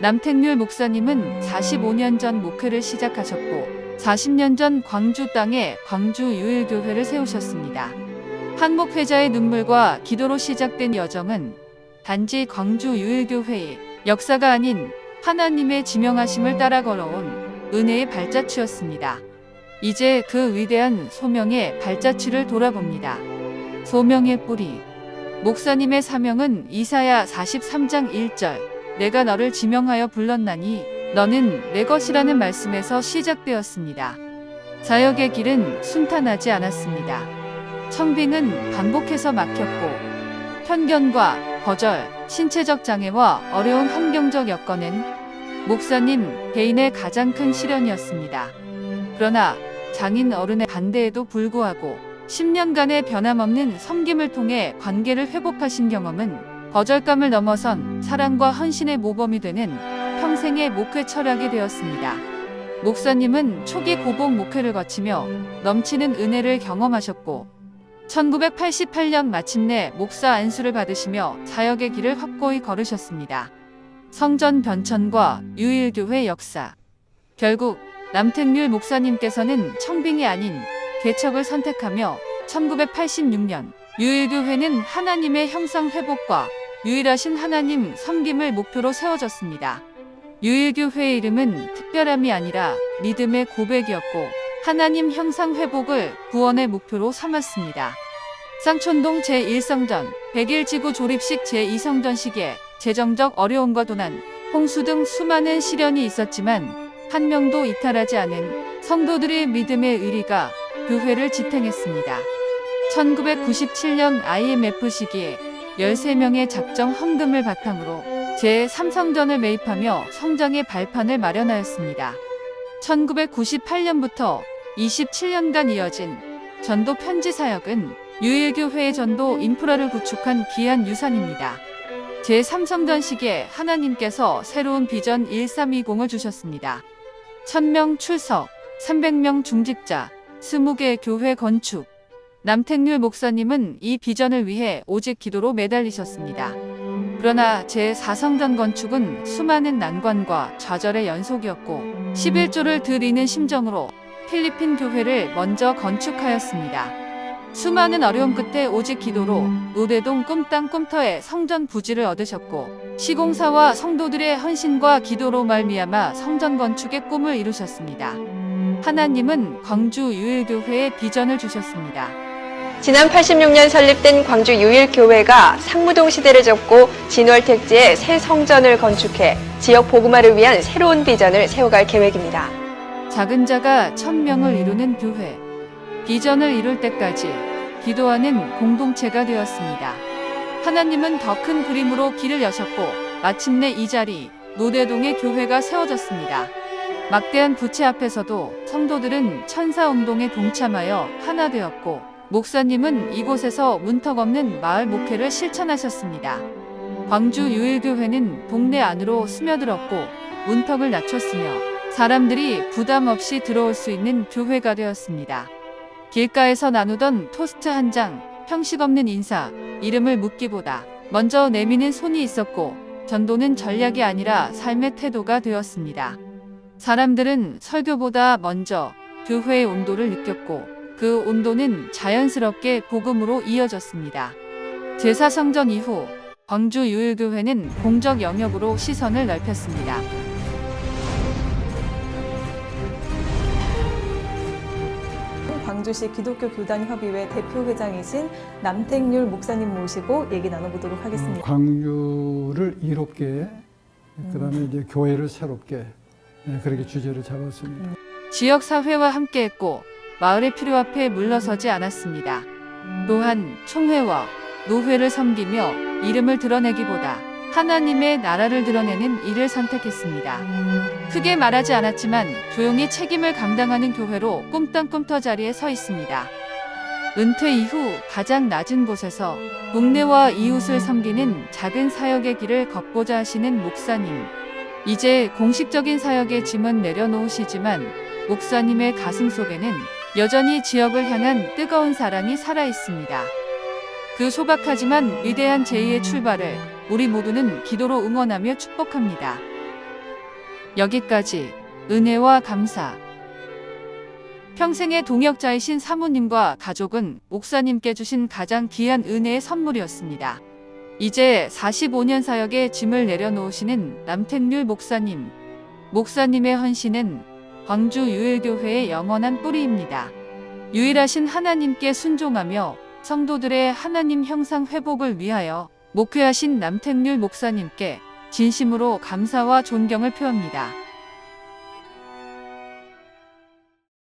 남택률 목사님은 45년 전 목회를 시작하셨고 40년 전 광주 땅에 광주유일교회를 세우셨습니다. 한 목회자의 눈물과 기도로 시작된 여정은 단지 광주유일교회의 역사가 아닌 하나님의 지명하심을 따라 걸어온 은혜의 발자취였습니다. 이제 그 위대한 소명의 발자취를 돌아봅니다. 소명의 뿌리. 목사님의 사명은 이사야 43장 1절 내가 너를 지명하여 불렀나니 너는 내 것이라는 말씀에서 시작되었습니다. 사역의 길은 순탄하지 않았습니다. 청빙은 반복해서 막혔고 편견과 거절, 신체적 장애와 어려운 환경적 여건은 목사님 개인의 가장 큰 시련이었습니다. 그러나 장인 어른의 반대에도 불구하고 10년간의 변함없는 섬김을 통해 관계를 회복하신 경험은 거절감을 넘어선 사랑과 헌신의 모범이 되는 평생의 목회 철학이 되었습니다. 목사님은 초기 고복 목회를 거치며 넘치는 은혜를 경험하셨고 1988년 마침내 목사 안수를 받으시며 사역의 길을 확고히 걸으셨습니다. 성전 변천과 유일교회 역사. 결국 남택률 목사님께서는 청빙이 아닌 개척을 선택하며 1986년 유일교회는 하나님의 형상 회복과 유일하신 하나님 섬김을 목표로 세워졌습니다. 유일교회의 이름은 특별함이 아니라 믿음의 고백이었고 하나님 형상 회복을 구원의 목표로 삼았습니다. 쌍촌동 제1성전, 100일 조립식 제2성전 시기에 재정적 어려움과 도난, 홍수 등 수많은 시련이 있었지만 한 명도 이탈하지 않은 성도들의 믿음의 의리가 교회를 지탱했습니다. 1997년 IMF 시기에 13명의 작정 헌금을 바탕으로 제3성전을 매입하며 성장의 발판을 마련하였습니다. 1998년부터 27년간 이어진 전도 편지 사역은 유일교회의 전도 인프라를 구축한 귀한 유산입니다. 제3성전 시기에 하나님께서 새로운 비전 1320을 주셨습니다. 1000명 출석, 300명 중직자, 20개 교회 건축. 남택률 목사님은 이 비전을 위해 오직 기도로 매달리셨습니다. 그러나 제4성전 건축은 수많은 난관과 좌절의 연속이었고 11조를 드리는 심정으로 필리핀 교회를 먼저 건축하였습니다. 수많은 어려움 끝에 오직 기도로 노대동 꿈땅 꿈터에 성전 부지를 얻으셨고 시공사와 성도들의 헌신과 기도로 말미암아 성전 건축의 꿈을 이루셨습니다. 하나님은 광주 유일교회에 비전을 주셨습니다. 지난 86년 설립된 광주 유일교회가 상무동 시대를 접고 진월택지에 새 성전을 건축해 지역 복음화를 위한 새로운 비전을 세워갈 계획입니다. 작은 자가 1000명을 이루는 교회. 비전을 이룰 때까지 기도하는 공동체가 되었습니다. 하나님은 더 큰 그림으로 길을 여셨고 마침내 이 자리 노대동의 교회가 세워졌습니다. 막대한 부채 앞에서도 성도들은 천사운동에 동참하여 하나 되었고 목사님은 이곳에서 문턱 없는 마을 목회를 실천하셨습니다. 광주 유일교회는 동네 안으로 스며들었고 문턱을 낮췄으며 사람들이 부담 없이 들어올 수 있는 교회가 되었습니다. 길가에서 나누던 토스트 한 장, 형식 없는 인사, 이름을 묻기보다 먼저 내미는 손이 있었고 전도는 전략이 아니라 삶의 태도가 되었습니다. 사람들은 설교보다 먼저 교회의 온도를 느꼈고 그 온도는 자연스럽게 복음으로 이어졌습니다. 제4성전 이후 광주 유일교회는 공적 영역으로 시선을 넓혔습니다. 광주시 기독교 교단협의회 대표회장이신 남택률 목사님 모시고 얘기 나눠보도록 하겠습니다. 광주를 이롭게, 그다음에 이제 교회를 새롭게 그렇게 주제를 잡았습니다. 지역사회와 함께했고 마을의 필요 앞에 물러서지 않았습니다. 또한 총회와 노회를 섬기며 이름을 드러내기보다 하나님의 나라를 드러내는 일을 선택했습니다. 크게 말하지 않았지만 조용히 책임을 감당하는 교회로 꿈땅꿈터 자리에 서 있습니다. 은퇴 이후 가장 낮은 곳에서 동네와 이웃을 섬기는 작은 사역의 길을 걷고자 하시는 목사님. 이제 공식적인 사역의 짐은 내려놓으시지만 목사님의 가슴 속에는 여전히 지역을 향한 뜨거운 사랑이 살아있습니다. 그 소박하지만 위대한 제2의 출발을 우리 모두는 기도로 응원하며 축복합니다. 여기까지 은혜와 감사. 평생의 동역자이신 사모님과 가족은 목사님께 주신 가장 귀한 은혜의 선물이었습니다. 이제 45년 사역의 짐을 내려놓으시는 남택률 목사님. 목사님의 헌신은 광주 유일교회의 영원한 뿌리입니다. 유일하신 하나님께 순종하며 성도들의 하나님 형상 회복을 위하여 목회하신 남택률 목사님께 진심으로 감사와 존경을 표합니다.